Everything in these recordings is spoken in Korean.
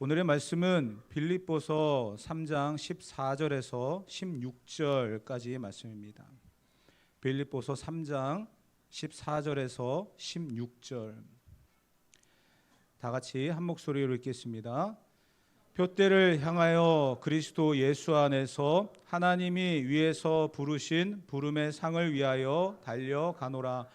오늘의 말씀은 빌립보서 3장 14절에서 16절까지의 말씀입니다. 빌립보서 3장 14절에서 16절 다 같이 한 목소리로 읽겠습니다. 표대를 향하여 그리스도 예수 안에서 하나님이 위에서 부르신 부름의 상을 위하여 달려가노라.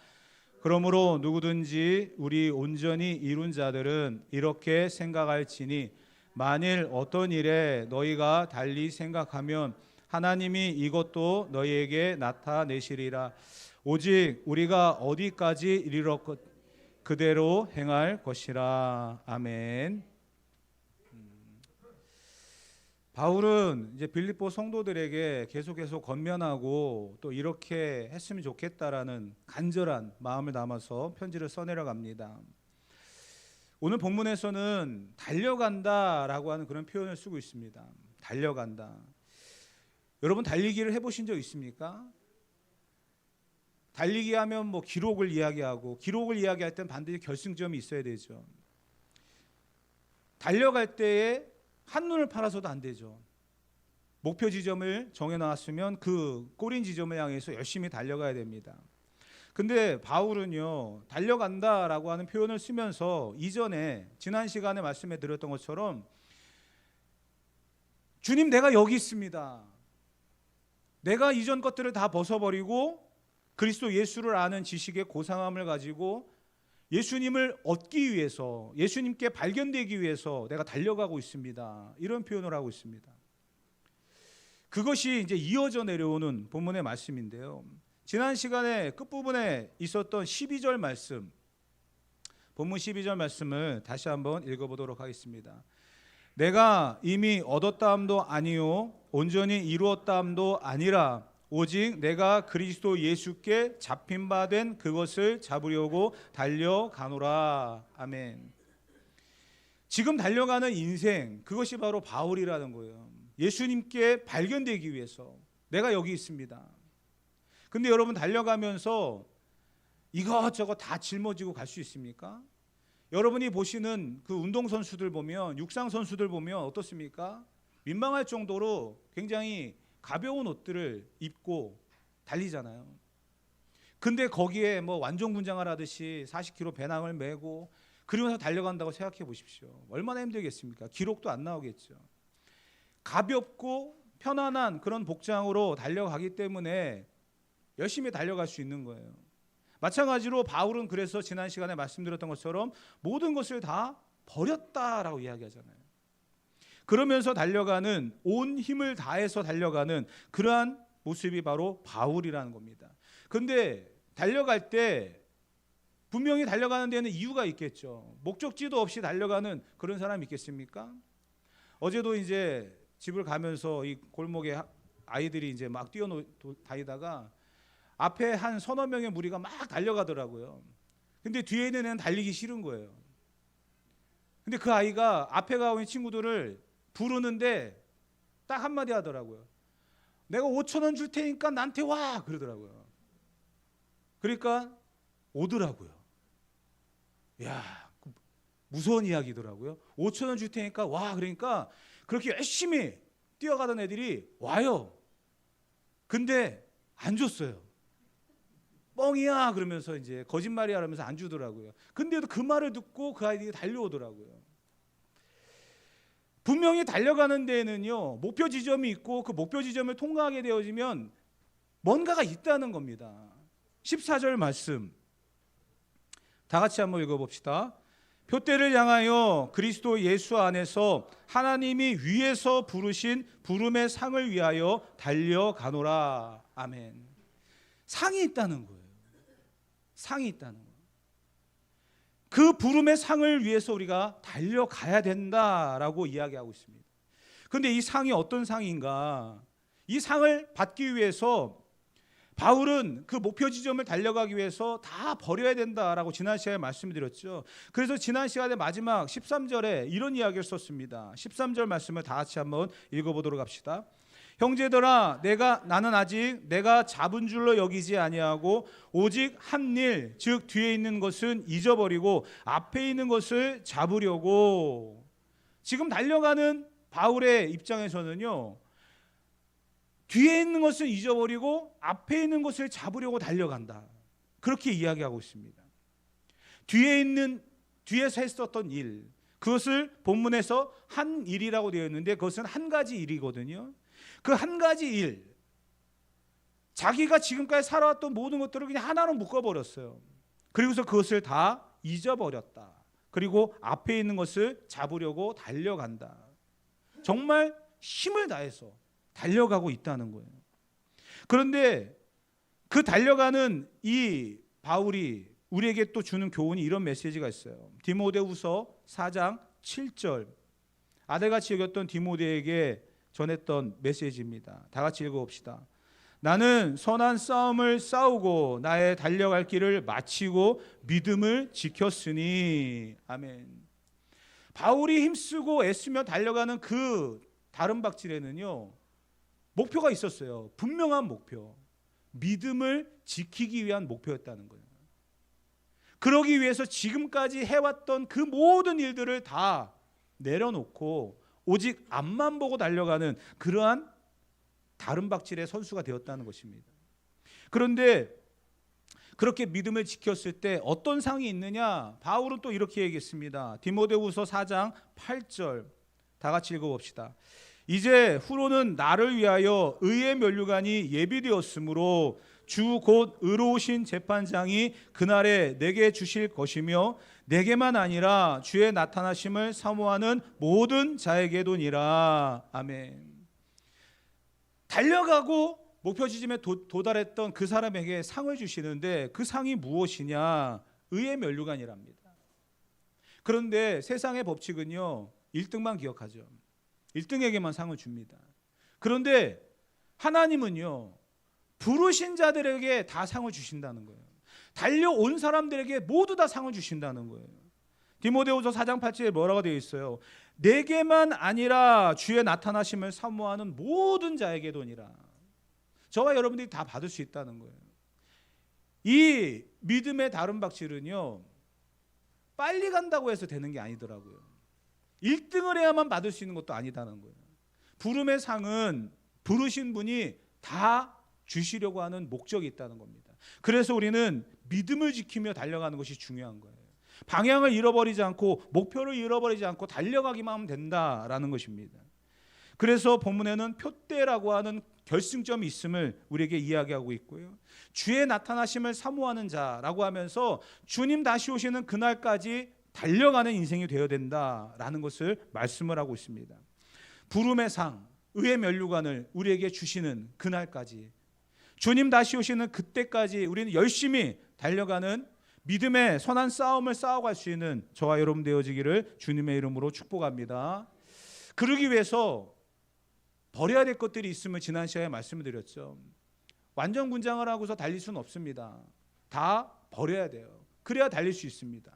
그러므로 누구든지 우리 온전히 이룬 자들은 이렇게 생각할지니 만일 어떤 일에 너희가 달리 생각하면 하나님이 이것도 너희에게 나타내시리라. 오직 우리가 어디까지 이르렀 그대로 행할 것이라. 아멘. 바울은 이제 빌립보 성도들에게 계속해서 권면하고 또 이렇게 했으면 좋겠다라는 간절한 마음을 담아서 편지를 써내려갑니다. 오늘 본문에서는 달려간다라고 하는 그런 표현을 쓰고 있습니다. 달려간다. 여러분 달리기를 해보신 적 있습니까? 달리기 하면 뭐 기록을 이야기하고 기록을 이야기할 땐 반드시 결승점이 있어야 되죠. 달려갈 때에 한눈을 팔아서도 안 되죠. 목표 지점을 정해놨으면 그 꼬린 지점을 향해서 열심히 달려가야 됩니다. 근데 바울은요, 달려간다라고 하는 표현을 쓰면서 이전에 지난 시간에 말씀해 드렸던 것처럼 주님 내가 여기 있습니다. 내가 이전 것들을 다 벗어버리고 그리스도 예수를 아는 지식의 고상함을 가지고 예수님을 얻기 위해서, 예수님께 발견되기 위해서 내가 달려가고 있습니다. 이런 표현을 하고 있습니다. 그것이 이제 이어져 내려오는 본문의 말씀인데요. 지난 시간에 끝부분에 있었던 12절 말씀, 본문 12절 말씀을 다시 한번 읽어보도록 하겠습니다. 내가 이미 얻었다함도 아니요 온전히 이루었다함도 아니라 오직 내가 그리스도 예수께 잡힌 바 된 그것을 잡으려고 달려가노라. 아멘. 지금 달려가는 인생, 그것이 바로 바울이라는 거예요. 예수님께 발견되기 위해서 내가 여기 있습니다. 근데 여러분 달려가면서 이것저것 다 짊어지고 갈 수 있습니까? 여러분이 보시는 그 운동선수들 보면, 육상선수들 보면 어떻습니까? 민망할 정도로 굉장히 가벼운 옷들을 입고 달리잖아요. 근데 거기에 뭐 완전군장을 하듯이 40kg 배낭을 메고 그러면서 달려간다고 생각해 보십시오. 얼마나 힘들겠습니까? 기록도 안 나오겠죠. 가볍고 편안한 그런 복장으로 달려가기 때문에 열심히 달려갈 수 있는 거예요. 마찬가지로 바울은 그래서 지난 시간에 말씀드렸던 것처럼 모든 것을 다 버렸다라고 이야기하잖아요. 그러면서 달려가는, 온 힘을 다해서 달려가는 그러한 모습이 바로 바울이라는 겁니다. 그런데 달려갈 때 분명히 달려가는 데는 이유가 있겠죠. 목적지도 없이 달려가는 그런 사람이 있겠습니까? 어제도 이제 집을 가면서 이 골목에 아이들이 이제 막 뛰어다니다가 앞에 한 서너 명의 무리가 막 달려가더라고요. 근데 뒤에 있는 애는 달리기 싫은 거예요. 근데 그 아이가 앞에 가고 있는 친구들을 부르는데 딱 한마디 하더라고요. 내가 5,000원 줄 테니까 나한테 와 그러더라고요. 그러니까 오더라고요. 야, 무서운 이야기더라고요. 5,000원 줄 테니까 와 그러니까 그렇게 열심히 뛰어가던 애들이 와요. 근데 안 줬어요. 뻥이야 그러면서 이제 거짓말이야 그러면서 안 주더라고요. 근데도 그 말을 듣고 그 아이들이 달려오더라고요. 분명히 달려가는 데에는요 목표 지점이 있고 그 목표 지점을 통과하게 되어지면 뭔가가 있다는 겁니다. 14절 말씀 다 같이 한번 읽어봅시다. 표대를 향하여 그리스도 예수 안에서 하나님이 위에서 부르신 부름의 상을 위하여 달려가노라. 아멘. 상이 있다는 거예요. 상이 있다는 거예요. 그 부름의 상을 위해서 우리가 달려가야 된다라고 이야기하고 있습니다. 그런데 이 상이 어떤 상인가? 이 상을 받기 위해서 바울은 그 목표 지점을 달려가기 위해서 다 버려야 된다라고 지난 시간에 말씀드렸죠. 그래서 지난 시간에 마지막 13절에 이런 이야기를 썼습니다. 13절 말씀을 다 같이 한번 읽어보도록 합시다. 형제들아 나는 아직 내가 잡은 줄로 여기지 아니하고 오직 한 일 즉 뒤에 있는 것은 잊어버리고 앞에 있는 것을 잡으려고. 지금 달려가는 바울의 입장에서는요, 뒤에 있는 것을 잊어버리고 앞에 있는 것을 잡으려고 달려간다, 그렇게 이야기하고 있습니다. 뒤에서 했었던 일, 그것을 본문에서 한 일이라고 되어 있는데 그것은 한 가지 일이거든요. 그 한 가지 일, 자기가 지금까지 살아왔던 모든 것들을 그냥 하나로 묶어버렸어요. 그리고서 그것을 다 잊어버렸다. 그리고 앞에 있는 것을 잡으려고 달려간다. 정말 힘을 다해서 달려가고 있다는 거예요. 그런데 그 달려가는 이 바울이 우리에게 또 주는 교훈이 이런 메시지가 있어요. 디모데후서 4장 7절, 아들같이 여겼던 디모데에게 전했던 메시지입니다. 다 같이 읽어봅시다. 나는 선한 싸움을 싸우고 나의 달려갈 길을 마치고 믿음을 지켰으니. 아멘. 바울이 힘쓰고 애쓰며 달려가는 그 다름박질에는요, 목표가 있었어요. 분명한 목표, 믿음을 지키기 위한 목표였다는 거예요. 그러기 위해서 지금까지 해왔던 그 모든 일들을 다 내려놓고 오직 앞만 보고 달려가는 그러한 다름박질의 선수가 되었다는 것입니다. 그런데 그렇게 믿음을 지켰을 때 어떤 상이 있느냐? 바울은 또 이렇게 얘기했습니다. 디모데후서 4장 8절, 다 같이 읽어봅시다. 이제 후로는 나를 위하여 의의 면류관이 예비되었으므로 주 곧 의로우신 재판장이 그날에 내게 주실 것이며 내게만 아니라 주의 나타나심을 사모하는 모든 자에게도니라. 아멘. 달려가고 목표 지점에 도달했던 그 사람에게 상을 주시는데 그 상이 무엇이냐? 의의 면류관이랍니다. 그런데 세상의 법칙은요, 1등만 기억하죠. 1등에게만 상을 줍니다. 그런데 하나님은요, 부르신 자들에게 다 상을 주신다는 거예요. 달려온 사람들에게 모두 다 상을 주신다는 거예요. 디모데후서 4장 8절에 뭐라고 되어 있어요? 내게만 아니라 주의 나타나심을 사모하는 모든 자에게도니라. 저와 여러분들이 다 받을 수 있다는 거예요. 이 믿음의 다름박질은요, 빨리 간다고 해서 되는 게 아니더라고요. 1등을 해야만 받을 수 있는 것도 아니다는 거예요. 부름의 상은 부르신 분이 다 주시려고 하는 목적이 있다는 겁니다. 그래서 우리는 믿음을 지키며 달려가는 것이 중요한 거예요. 방향을 잃어버리지 않고 목표를 잃어버리지 않고 달려가기만 하면 된다라는 것입니다. 그래서 본문에는 표대라고 하는 결승점이 있음을 우리에게 이야기하고 있고요. 주의 나타나심을 사모하는 자라고 하면서 주님 다시 오시는 그날까지 달려가는 인생이 되어야 된다라는 것을 말씀을 하고 있습니다. 부름의 상, 의의 면류관을 우리에게 주시는 그날까지, 주님 다시 오시는 그때까지 우리는 열심히 달려가는 믿음의 선한 싸움을 싸워갈 수 있는 저와 여러분 되어지기를 주님의 이름으로 축복합니다. 그러기 위해서 버려야 될 것들이 있음을 지난 시간에 말씀을 드렸죠. 완전 군장을 하고서 달릴 수는 없습니다. 다 버려야 돼요. 그래야 달릴 수 있습니다.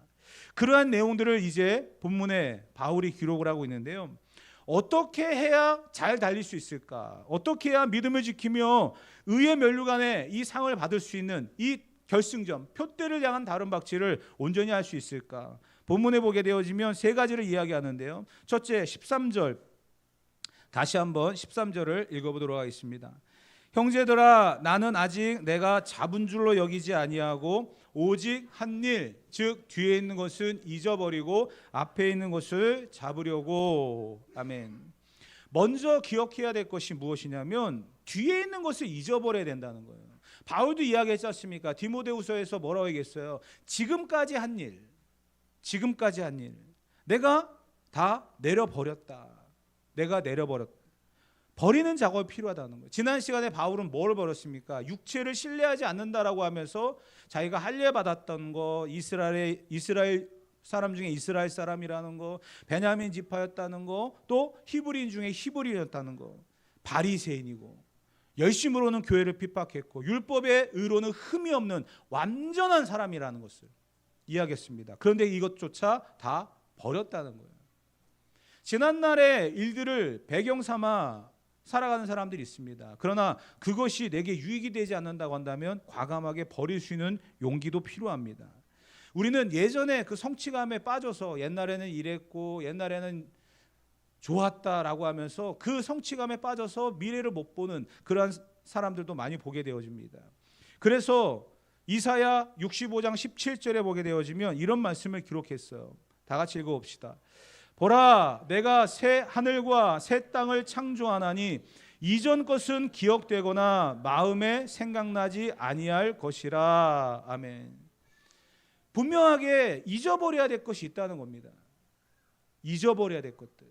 그러한 내용들을 이제 본문에 바울이 기록을 하고 있는데요. 어떻게 해야 잘 달릴 수 있을까? 어떻게 해야 믿음을 지키며 의의 면류관에 이 상을 받을 수 있는 이 결승점, 표대를 향한 다름박질을 온전히 할 수 있을까? 본문에 보게 되어지면 세 가지를 이야기하는데요. 첫째, 13절, 다시 한번 13절을 읽어보도록 하겠습니다. 형제들아, 나는 아직 내가 잡은 줄로 여기지 아니하고 오직 한 일, 즉 뒤에 있는 것은 잊어버리고 앞에 있는 것을 잡으려고. 아멘. 먼저 기억해야 될 것이 무엇이냐면 뒤에 있는 것을 잊어버려야 된다는 거예요. 바울도 이야기했지 않습니까? 디모데후서에서 뭐라고 얘기했어요? 지금까지 한 일, 내가 다 내려버렸다. 버리는 작업이 필요하다는 거예요. 지난 시간에 바울은 뭘 버렸습니까? 육체를 신뢰하지 않는다라고 하면서 자기가 할례받았던 거, 이스라엘 사람 중에 이스라엘 사람이라는 거, 베냐민 지파였다는 거, 또 히브리인 중에 히브리였다는 거, 바리새인이고 열심으로는 교회를 핍박했고 율법의 의로는 흠이 없는 완전한 사람이라는 것을 이야기했습니다. 그런데 이것조차 다 버렸다는 거예요. 지난날의 일들을 배경 삼아 살아가는 사람들이 있습니다. 그러나 그것이 내게 유익이 되지 않는다고 한다면 과감하게 버릴 수 있는 용기도 필요합니다. 우리는 예전에 그 성취감에 빠져서 옛날에는 이랬고 옛날에는 좋았다라고 하면서 그 성취감에 빠져서 미래를 못 보는 그러한 사람들도 많이 보게 되어집니다. 그래서 이사야 65장 17절에 보게 되어지면 이런 말씀을 기록했어요. 다 같이 읽어봅시다. 보라, 내가 새 하늘과 새 땅을 창조하나니 이전 것은 기억되거나 마음에 생각나지 아니할 것이라. 아멘. 분명하게 잊어버려야 될 것이 있다는 겁니다. 잊어버려야 될 것들.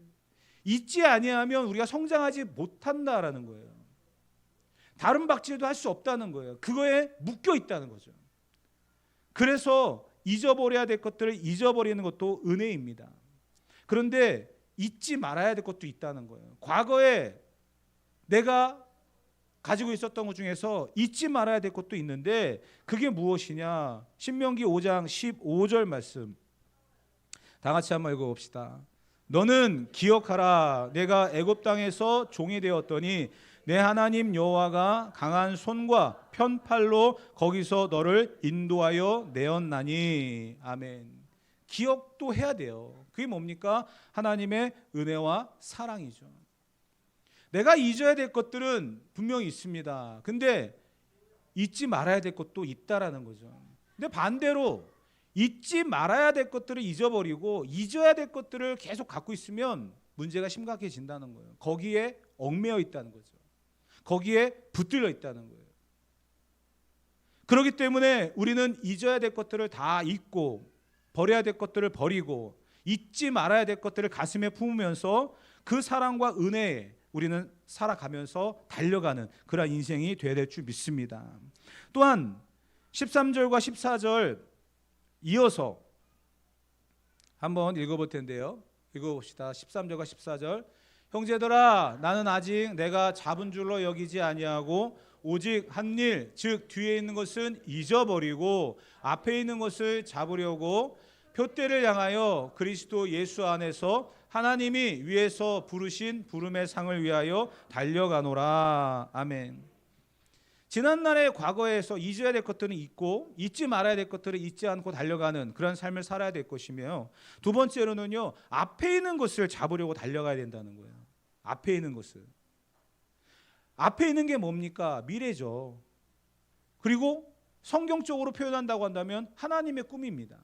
잊지 아니하면 우리가 성장하지 못한다라는 거예요. 다른 박질도 할 수 없다는 거예요. 그거에 묶여 있다는 거죠. 그래서 잊어버려야 될 것들을 잊어버리는 것도 은혜입니다. 그런데 잊지 말아야 될 것도 있다는 거예요. 과거에 내가 가지고 있었던 것 중에서 잊지 말아야 될 것도 있는데 그게 무엇이냐? 신명기 5장 15절 말씀 다 같이 한번 읽어봅시다. 너는 기억하라. 내가 애굽 땅에서 종이 되었더니 내 하나님 여호와가 강한 손과 편팔로 거기서 너를 인도하여 내었나니. 아멘. 기억도 해야 돼요. 그게 뭡니까? 하나님의 은혜와 사랑이죠. 내가 잊어야 될 것들은 분명히 있습니다. 근데 잊지 말아야 될 것도 있다라는 거죠. 근데 반대로 잊지 말아야 될 것들을 잊어버리고 잊어야 될 것들을 계속 갖고 있으면 문제가 심각해진다는 거예요. 거기에 얽매여 있다는 거죠. 거기에 붙들려 있다는 거예요. 그렇기 때문에 우리는 잊어야 될 것들을 다 잊고 버려야 될 것들을 버리고 잊지 말아야 될 것들을 가슴에 품으면서 그 사랑과 은혜에 우리는 살아가면서 달려가는 그런 인생이 되어야 될 줄 믿습니다. 또한 13절과 14절 이어서 한번 읽어볼 텐데요. 읽어봅시다. 13절과 14절. 형제들아, 나는 아직 내가 잡은 줄로 여기지 아니하고 오직 한 일, 즉 뒤에 있는 것은 잊어버리고 앞에 있는 것을 잡으려고 표대를 향하여 그리스도 예수 안에서 하나님이 위에서 부르신 부름의 상을 위하여 달려가노라. 아멘. 지난날의 과거에서 잊어야 될 것들은 잊고 잊지 말아야 될 것들을 잊지 않고 달려가는 그런 삶을 살아야 될 것이며, 두 번째로는요, 앞에 있는 것을 잡으려고 달려가야 된다는 거예요. 앞에 있는 것을. 앞에 있는 게 뭡니까? 미래죠. 그리고 성경적으로 표현한다고 한다면 하나님의 꿈입니다.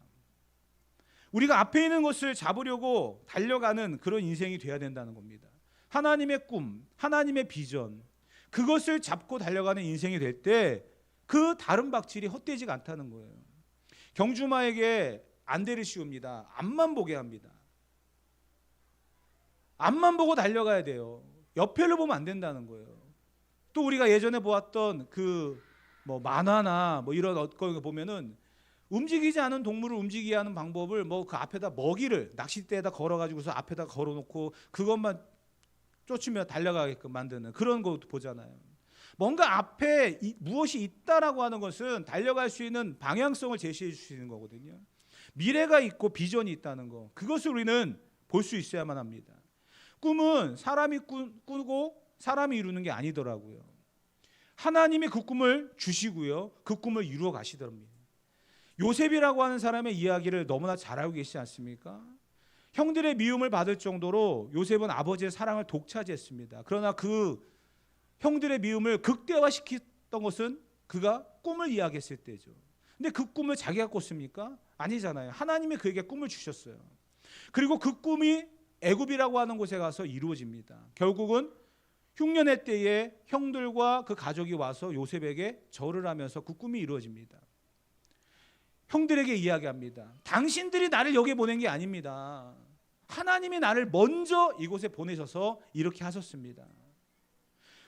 우리가 앞에 있는 것을 잡으려고 달려가는 그런 인생이 돼야 된다는 겁니다. 하나님의 꿈, 하나님의 비전, 그것을 잡고 달려가는 인생이 될 때 그 다른 박질이 헛되지가 않다는 거예요. 경주마에게 안대를 씌웁니다. 앞만 보게 합니다. 앞만 보고 달려가야 돼요. 옆에를 보면 안 된다는 거예요. 또 우리가 예전에 보았던 그 만화나 이런 거 보면은 움직이지 않은 동물을 움직이게 하는 방법을 그 앞에다 먹이를 낚싯대에다 걸어가지고서 앞에다 걸어놓고 그것만 쫓으며 달려가게끔 만드는 그런 것도 보잖아요. 뭔가 앞에 무엇이 있다라고 하는 것은 달려갈 수 있는 방향성을 제시해 주시는 거거든요. 미래가 있고 비전이 있다는 거, 그것을 우리는 볼 수 있어야만 합니다. 꿈은 사람이 꾸고 사람이 이루는 게 아니더라고요. 하나님이 그 꿈을 주시고요, 그 꿈을 이루어 가시더랍니다. 요셉이라고 하는 사람의 이야기를 너무나 잘 알고 계시지 않습니까? 형들의 미움을 받을 정도로 요셉은 아버지의 사랑을 독차지했습니다. 그러나 그 형들의 미움을 극대화시켰던 것은 그가 꿈을 이야기했을 때죠. 근데 그 꿈을 자기가 꿨습니까? 아니잖아요. 하나님이 그에게 꿈을 주셨어요. 그리고 그 꿈이 애굽이라고 하는 곳에 가서 이루어집니다. 결국은 흉년의 때에 형들과 그 가족이 와서 요셉에게 절을 하면서 그 꿈이 이루어집니다. 형들에게 이야기합니다. 당신들이 나를 여기에 보낸 게 아닙니다. 하나님이 나를 먼저 이곳에 보내셔서 이렇게 하셨습니다.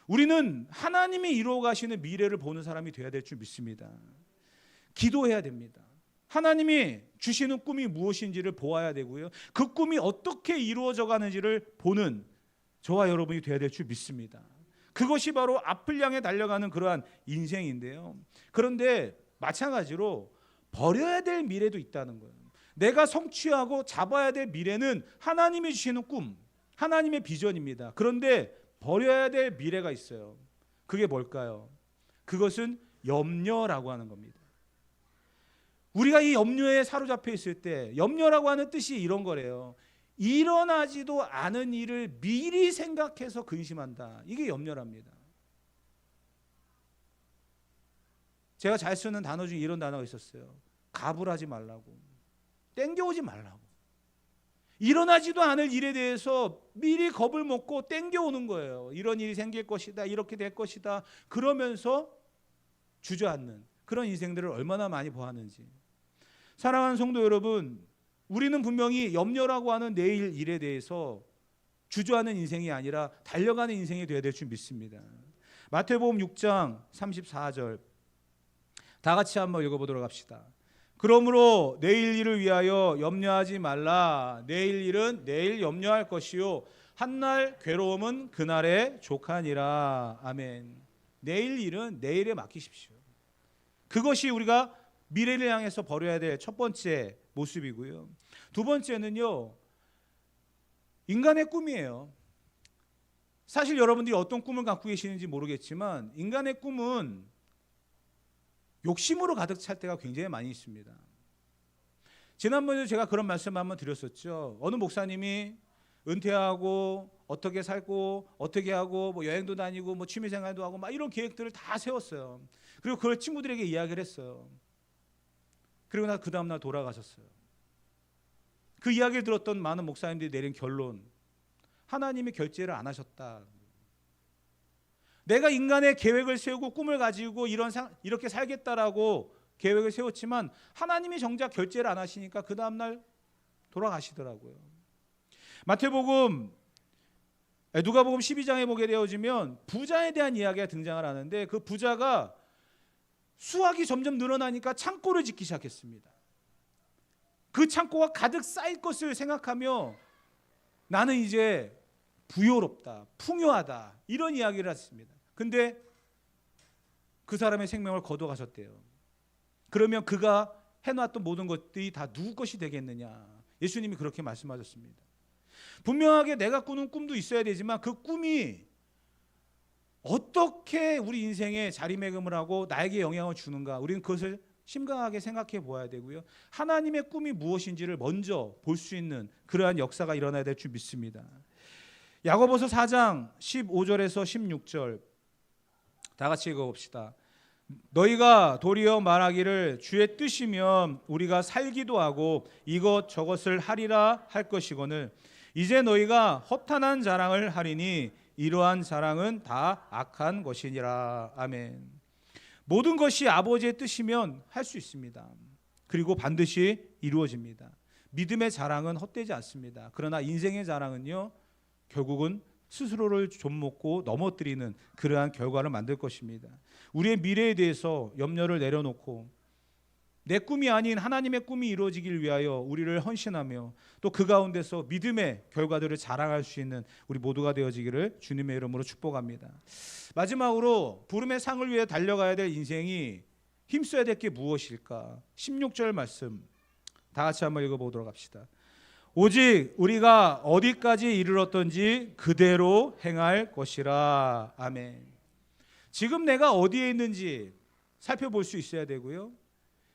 우리는 하나님이 이루어 가시는 미래를 보는 사람이 되어야 될 줄 믿습니다. 기도해야 됩니다. 하나님이 주시는 꿈이 무엇인지를 보아야 되고요, 그 꿈이 어떻게 이루어져 가는지를 보는 저와 여러분이 되어야 될 줄 믿습니다. 그것이 바로 앞을 향해 달려가는 그러한 인생인데요. 그런데 마찬가지로 버려야 될 미래도 있다는 거예요. 내가 성취하고 잡아야 될 미래는 하나님이 주시는 꿈, 하나님의 비전입니다. 그런데 버려야 될 미래가 있어요. 그게 뭘까요? 그것은 염려라고 하는 겁니다. 우리가 이 염려에 사로잡혀 있을 때, 염려라고 하는 뜻이 이런 거래요. 일어나지도 않은 일을 미리 생각해서 근심한다. 이게 염려랍니다. 제가 잘 쓰는 단어 중에 이런 단어가 있었어요. 가불하지 말라고, 땡겨오지 말라고. 일어나지도 않을 일에 대해서 미리 겁을 먹고 땡겨오는 거예요. 이런 일이 생길 것이다, 이렇게 될 것이다, 그러면서 주저앉는 그런 인생들을 얼마나 많이 보았는지. 사랑하는 성도 여러분, 우리는 분명히 염려라고 하는 내일 일에 대해서 주저하는 인생이 아니라 달려가는 인생이 되어야 될 줄 믿습니다. 마태복음 6장 34절 다 같이 한번 읽어보도록 합시다. 그러므로 내일 일을 위하여 염려하지 말라. 내일 일은 내일 염려할 것이요 한날 괴로움은 그날에 족하니라. 아멘. 내일 일은 내일에 맡기십시오. 그것이 우리가 미래를 향해서 버려야 될 첫 번째 모습이고요. 두 번째는요, 인간의 꿈이에요. 사실 여러분들이 어떤 꿈을 갖고 계시는지 모르겠지만 인간의 꿈은 욕심으로 가득 찰 때가 굉장히 많이 있습니다. 지난번에도 제가 그런 말씀 한번 드렸었죠. 어느 목사님이 은퇴하고 어떻게 살고 어떻게 하고 뭐 여행도 다니고 뭐 취미생활도 하고 막 이런 계획들을 다 세웠어요. 그리고 그걸 친구들에게 이야기를 했어요. 그리고 나 그 다음날 돌아가셨어요. 그 이야기를 들었던 많은 목사님들이 내린 결론, 하나님이 결제를 안 하셨다. 내가 인간의 계획을 세우고 꿈을 가지고 이렇게 살겠다라고 계획을 세웠지만 하나님이 정작 결제를 안 하시니까 그 다음날 돌아가시더라고요. 누가복음 12장에 보게 되어지면 부자에 대한 이야기가 등장을 하는데, 그 부자가 수확이 점점 늘어나니까 창고를 짓기 시작했습니다. 그 창고가 가득 쌓일 것을 생각하며 나는 이제 부요롭다, 풍요하다, 이런 이야기를 했습니다. 근데 그 사람의 생명을 거둬가셨대요. 그러면 그가 해놨던 모든 것들이 다 누구 것이 되겠느냐. 예수님이 그렇게 말씀하셨습니다. 분명하게 내가 꾸는 꿈도 있어야 되지만 그 꿈이 어떻게 우리 인생에 자리매김을 하고 나에게 영향을 주는가, 우리는 그것을 심각하게 생각해 보아야 되고요. 하나님의 꿈이 무엇인지를 먼저 볼 수 있는 그러한 역사가 일어나야 될 줄 믿습니다. 야고보서 4장 15절에서 16절 다 같이 읽어봅시다. 너희가 도리어 말하기를 주의 뜻이면 우리가 살기도 하고 이것저것을 하리라 할 것이거늘 이제 너희가 허탄한 자랑을 하리니 이러한 자랑은 다 악한 것이니라. 아멘. 모든 것이 아버지의 뜻이면 할 수 있습니다. 그리고 반드시 이루어집니다. 믿음의 자랑은 헛되지 않습니다. 그러나 인생의 자랑은요, 결국은 스스로를 좀먹고 넘어뜨리는 그러한 결과를 만들 것입니다. 우리의 미래에 대해서 염려를 내려놓고 내 꿈이 아닌 하나님의 꿈이 이루어지길 위하여 우리를 헌신하며 또 그 가운데서 믿음의 결과들을 자랑할 수 있는 우리 모두가 되어지기를 주님의 이름으로 축복합니다. 마지막으로 부름의 상을 위해 달려가야 될 인생이 힘써야 될 게 무엇일까? 16절 말씀 다 같이 한번 읽어보도록 합시다. 오직 우리가 어디까지 이르렀던지 그대로 행할 것이라. 아멘. 지금 내가 어디에 있는지 살펴볼 수 있어야 되고요.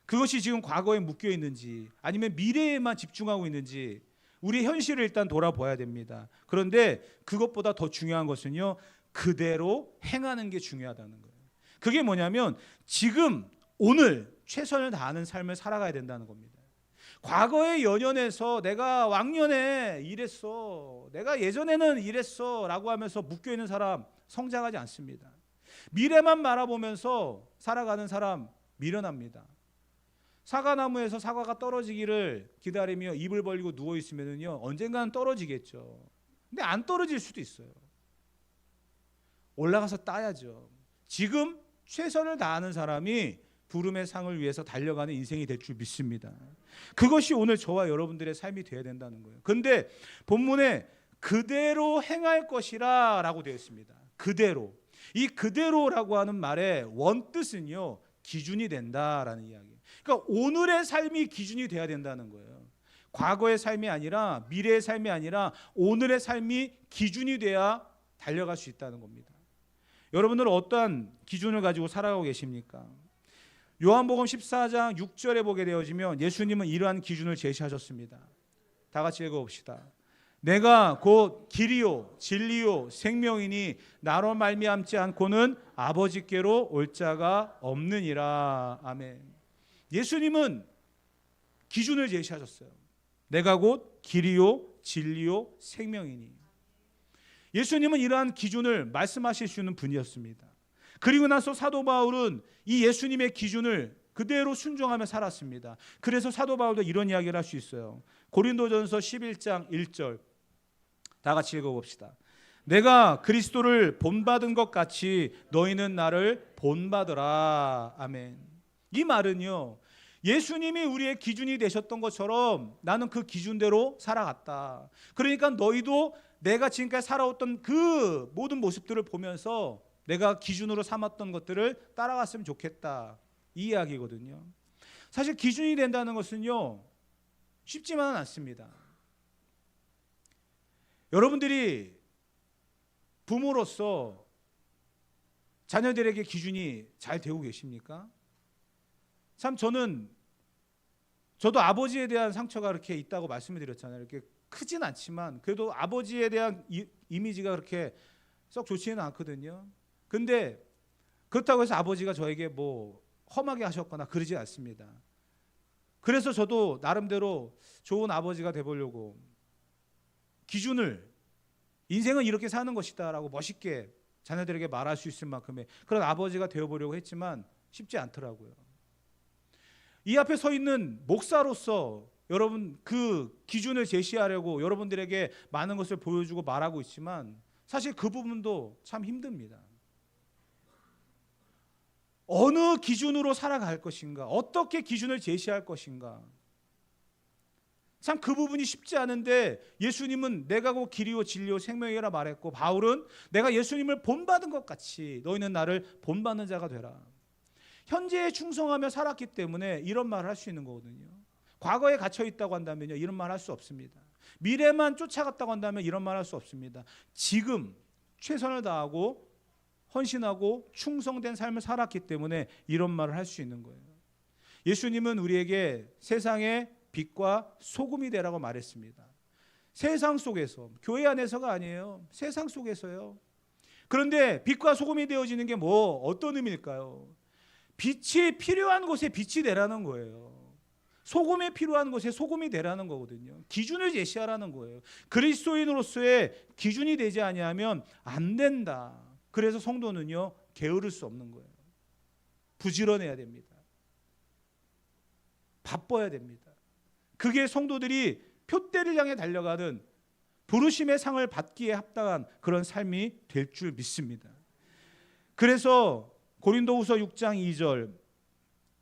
그것이 지금 과거에 묶여 있는지 아니면 미래에만 집중하고 있는지 우리 현실을 일단 돌아봐야 됩니다. 그런데 그것보다 더 중요한 것은요, 그대로 행하는 게 중요하다는 거예요. 그게 뭐냐면 지금 오늘 최선을 다하는 삶을 살아가야 된다는 겁니다. 과거에 연연해서 내가 왕년에 이랬어, 내가 예전에는 이랬어 라고 하면서 묶여있는 사람 성장하지 않습니다. 미래만 바라보면서 살아가는 사람 미련합니다. 사과나무에서 사과가 떨어지기를 기다리며 입을 벌리고 누워있으면요, 언젠가는 떨어지겠죠. 근데 안 떨어질 수도 있어요. 올라가서 따야죠. 지금 최선을 다하는 사람이 부름의 상을 위해서 달려가는 인생이 될 줄 믿습니다. 그것이 오늘 저와 여러분들의 삶이 되어야 된다는 거예요. 그런데 본문에 그대로 행할 것이라 라고 되어 있습니다. 그대로. 이 그대로라고 하는 말의 원뜻은요, 기준이 된다라는 이야기예요. 그러니까 오늘의 삶이 기준이 돼야 된다는 거예요. 과거의 삶이 아니라 미래의 삶이 아니라 오늘의 삶이 기준이 돼야 달려갈 수 있다는 겁니다. 여러분들은 어떠한 기준을 가지고 살아가고 계십니까? 요한복음 14장 6절에 보게 되어지면 예수님은 이러한 기준을 제시하셨습니다. 다 같이 읽어봅시다. 내가 곧 길이요 진리요 생명이니 나로 말미암지 않고는 아버지께로 올 자가 없느니라. 아멘. 예수님은 기준을 제시하셨어요. 내가 곧 길이요 진리요 생명이니. 예수님은 이러한 기준을 말씀하실 수 있는 분이었습니다. 그리고 나서 사도 바울은 이 예수님의 기준을 그대로 순종하며 살았습니다. 그래서 사도 바울도 이런 이야기를 할 수 있어요. 고린도전서 11장 1절 다 같이 읽어봅시다. 내가 그리스도를 본받은 것 같이 너희는 나를 본받으라. 아멘. 이 말은요, 예수님이 우리의 기준이 되셨던 것처럼 나는 그 기준대로 살아갔다. 그러니까 너희도 내가 지금까지 살아왔던 그 모든 모습들을 보면서 내가 기준으로 삼았던 것들을 따라갔으면 좋겠다, 이 이야기거든요. 사실 기준이 된다는 것은요 쉽지만은 않습니다. 여러분들이 부모로서 자녀들에게 기준이 잘 되고 계십니까? 참 저도 아버지에 대한 상처가 그렇게 있다고 말씀을 드렸잖아요. 이렇게 크진 않지만 그래도 아버지에 대한 이미지가 그렇게 썩 좋지는 않거든요. 근데 그렇다고 해서 아버지가 저에게 뭐 험하게 하셨거나 그러지 않습니다. 그래서 저도 나름대로 좋은 아버지가 되보려고 기준을, 인생은 이렇게 사는 것이다 라고 멋있게 자녀들에게 말할 수 있을 만큼의 그런 아버지가 되어보려고 했지만 쉽지 않더라고요. 이 앞에 서 있는 목사로서 여러분 그 기준을 제시하려고 여러분들에게 많은 것을 보여주고 말하고 있지만 사실 그 부분도 참 힘듭니다. 어느 기준으로 살아갈 것인가, 어떻게 기준을 제시할 것인가, 참 그 부분이 쉽지 않은데 예수님은 내가 곧 길이요 진리요 생명이라 말했고, 바울은 내가 예수님을 본받은 것 같이 너희는 나를 본받는 자가 되라. 현재에 충성하며 살았기 때문에 이런 말을 할 수 있는 거거든요. 과거에 갇혀 있다고 한다면요 이런 말 할 수 없습니다. 미래만 쫓아갔다고 한다면 이런 말 할 수 없습니다. 지금 최선을 다하고 헌신하고 충성된 삶을 살았기 때문에 이런 말을 할 수 있는 거예요. 예수님은 우리에게 세상의 빛과 소금이 되라고 말했습니다. 세상 속에서, 교회 안에서가 아니에요. 세상 속에서요. 그런데 빛과 소금이 되어지는 게 뭐 어떤 의미일까요? 빛이 필요한 곳에 빛이 되라는 거예요. 소금이 필요한 곳에 소금이 되라는 거거든요. 기준을 제시하라는 거예요. 그리스도인으로서의 기준이 되지 아니하면 안 된다. 그래서 성도는요 게으를 수 없는 거예요. 부지런해야 됩니다. 바빠야 됩니다. 그게 성도들이 표대를 향해 달려가는 부르심의 상을 받기에 합당한 그런 삶이 될 줄 믿습니다. 그래서 고린도후서 6장 2절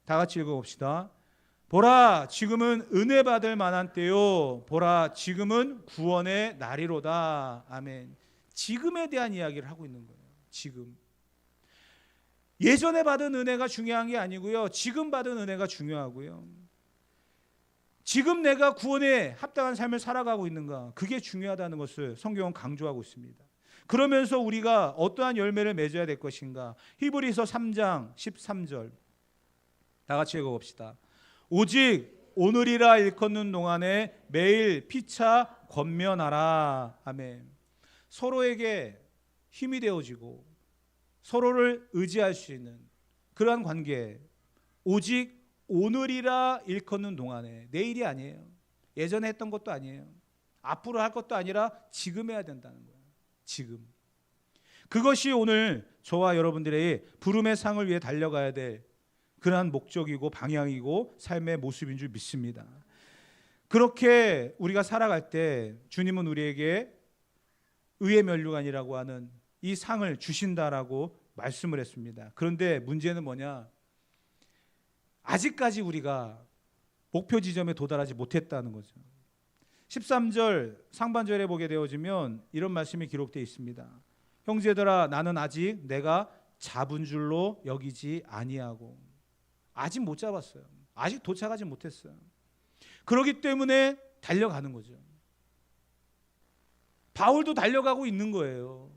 다 같이 읽어봅시다. 보라 지금은 은혜 받을 만한 때요, 보라 지금은 구원의 날이로다. 아멘. 지금에 대한 이야기를 하고 있는 거예요. 지금. 예전에 받은 은혜가 중요한 게 아니고요, 지금 받은 은혜가 중요하고요. 지금 내가 구원에 합당한 삶을 살아가고 있는가, 그게 중요하다는 것을 성경은 강조하고 있습니다. 그러면서 우리가 어떠한 열매를 맺어야 될 것인가, 히브리서 3장 13절 다 같이 읽어봅시다. 오직 오늘이라 일컫는 동안에 매일 피차 권면하라. 아멘. 서로에게 힘이 되어지고 서로를 의지할 수 있는 그러한 관계, 오직 오늘이라 일컫는 동안에, 내일이 아니에요. 예전에 했던 것도 아니에요. 앞으로 할 것도 아니라 지금 해야 된다는 거예요. 지금. 그것이 오늘 저와 여러분들의 부름의 상을 위해 달려가야 될 그러한 목적이고 방향이고 삶의 모습인 줄 믿습니다. 그렇게 우리가 살아갈 때 주님은 우리에게 의의 면류관이라고 하는 이 상을 주신다라고 말씀을 했습니다. 그런데 문제는 뭐냐? 아직까지 우리가 목표 지점에 도달하지 못했다는 거죠. 13절 상반절에 보게 되어지면 이런 말씀이 기록되어 있습니다. 형제들아 나는 아직 내가 잡은 줄로 여기지 아니하고, 아직 못 잡았어요. 아직 도착하지 못했어요. 그렇기 때문에 달려가는 거죠. 바울도 달려가고 있는 거예요.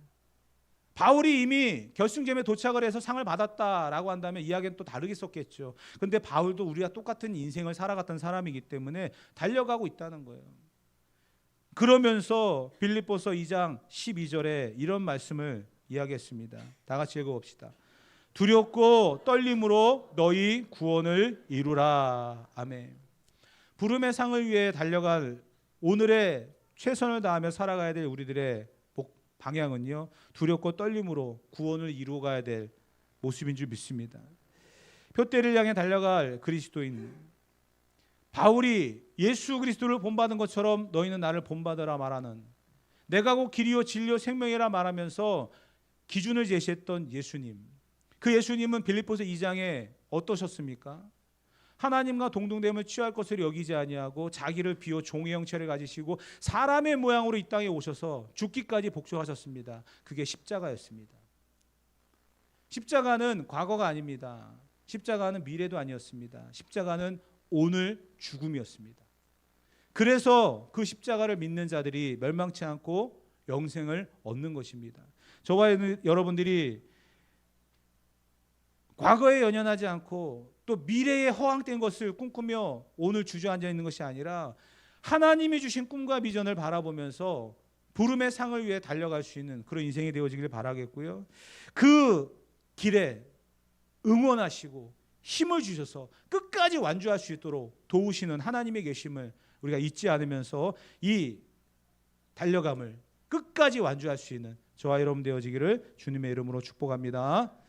바울이 이미 결승점에 도착을 해서 상을 받았다라고 한다면 이야기는 또 다르겠었겠죠. 그런데 바울도 우리가 똑같은 인생을 살아갔던 사람이기 때문에 달려가고 있다는 거예요. 그러면서 빌립보서 2장 12절에 이런 말씀을 이야기했습니다. 다 같이 읽어봅시다. 두렵고 떨림으로 너희 구원을 이루라. 아멘. 부름의 상을 위해 달려갈 오늘의 최선을 다하며 살아가야 될 우리들의 방향은요, 두렵고 떨림으로 구원을 이루어가야 될 모습인 줄 믿습니다. 표대를 향해 달려갈 그리스도인, 바울이 예수 그리스도를 본받은 것처럼 너희는 나를 본받으라 말하는, 내가 곧 길이요 진리요 생명이라 말하면서 기준을 제시했던 예수님, 그 예수님은 빌립보서 2장에 어떠셨습니까? 하나님과 동등됨을 취할 것을 여기지 아니하고 자기를 비워 종의 형체를 가지시고 사람의 모양으로 이 땅에 오셔서 죽기까지 복종하셨습니다. 그게 십자가였습니다. 십자가는 과거가 아닙니다. 십자가는 미래도 아니었습니다. 십자가는 오늘 죽음이었습니다. 그래서 그 십자가를 믿는 자들이 멸망치 않고 영생을 얻는 것입니다. 저와 여러분들이 과거에 연연하지 않고 또 미래에 허황된 것을 꿈꾸며 오늘 주저앉아 있는 것이 아니라 하나님이 주신 꿈과 비전을 바라보면서 부름의 상을 위해 달려갈 수 있는 그런 인생이 되어지길 바라겠고요. 그 길에 응원하시고 힘을 주셔서 끝까지 완주할 수 있도록 도우시는 하나님의 계심을 우리가 잊지 않으면서 이 달려감을 끝까지 완주할 수 있는 저와 여러분 되어지기를 주님의 이름으로 축복합니다.